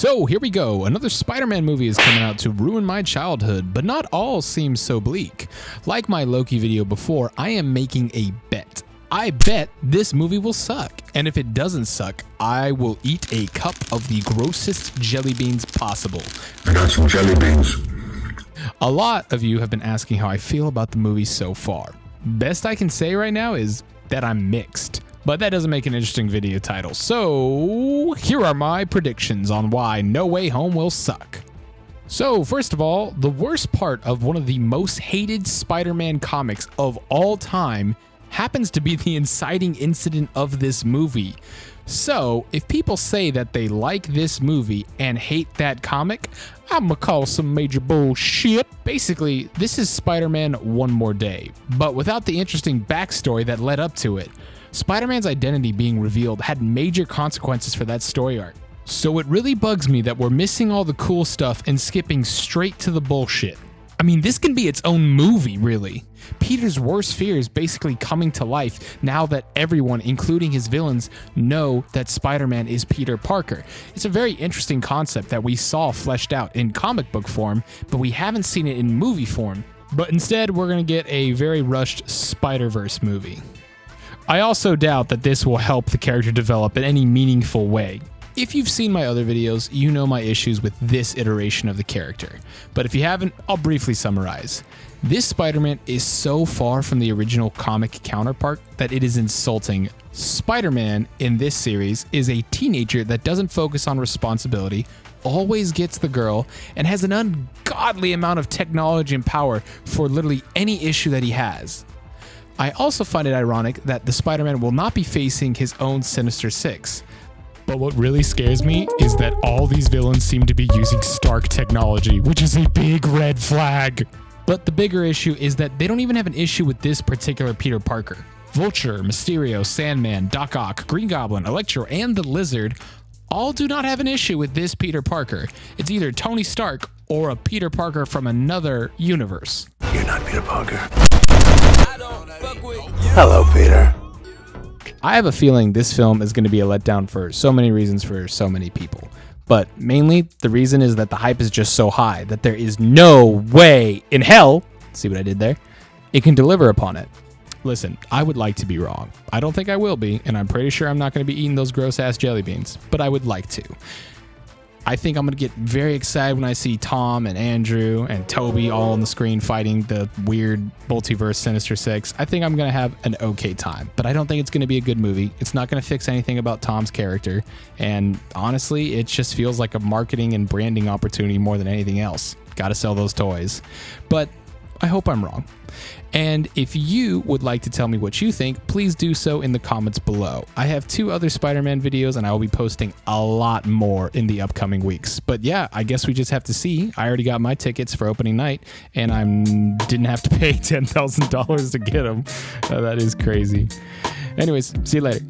So here we go, another Spider-Man movie is coming out to ruin my childhood, but not all seems so bleak. Like my Loki video before, I am making a bet. I bet this movie will suck, and if it doesn't suck, I will eat a cup of the grossest jelly beans possible. I got some jelly beans. A lot of you have been asking how I feel about the movie so far. Best I can say right now is that I'm mixed. But that doesn't make an interesting video title. So here are my predictions on why No Way Home will suck. So first of all, the worst part of one of the most hated Spider-Man comics of all time happens to be the inciting incident of this movie. So if people say that they like this movie and hate that comic, I'ma call some major bullshit. Basically, this is Spider-Man One More Day, but without the interesting backstory that led up to it. Spider-Man's identity being revealed had major consequences for that story arc. So it really bugs me that we're missing all the cool stuff and skipping straight to the bullshit. I mean, this can be its own movie, really. Peter's worst fear is basically coming to life now that everyone, including his villains, know that Spider-Man is Peter Parker. It's a very interesting concept that we saw fleshed out in comic book form, but we haven't seen it in movie form. But instead, we're going to get a very rushed Spider-Verse movie. I also doubt that this will help the character develop in any meaningful way. If you've seen my other videos, you know my issues with this iteration of the character. But if you haven't, I'll briefly summarize. This Spider-Man is so far from the original comic counterpart that it is insulting. Spider-Man in this series is a teenager that doesn't focus on responsibility, always gets the girl, and has an ungodly amount of technology and power for literally any issue that he has. I also find it ironic that the Spider-Man will not be facing his own Sinister Six. But what really scares me is that all these villains seem to be using Stark technology, which is a big red flag. But the bigger issue is that they don't even have an issue with this particular Peter Parker. Vulture, Mysterio, Sandman, Doc Ock, Green Goblin, Electro, and the Lizard all do not have an issue with this Peter Parker. It's either Tony Stark or a Peter Parker from another universe. You're not Peter Parker. Hello, Peter. I have a feeling this film is going to be a letdown for so many reasons for so many people. But mainly, the reason is that the hype is just so high that there is no way in hell, see what I did there, it can deliver upon it. Listen, I would like to be wrong. I don't think I will be, and I'm pretty sure I'm not going to be eating those gross-ass jelly beans, but I would like to. I think I'm going to get very excited when I see Tom and Andrew and Tobey all on the screen fighting the weird multiverse Sinister Six. I think I'm going to have an okay time, but I don't think it's going to be a good movie. It's not going to fix anything about Tom's character, and honestly, it just feels like a marketing and branding opportunity more than anything else. Got to sell those toys. But I hope I'm wrong. And if you would like to tell me what you think, please do so in the comments below. I have 2 other Spider-Man videos and I will be posting a lot more in the upcoming weeks. But yeah, I guess we just have to see. I already got my tickets for opening night and I didn't have to pay $10,000 to get them. That is crazy. Anyways, see you later.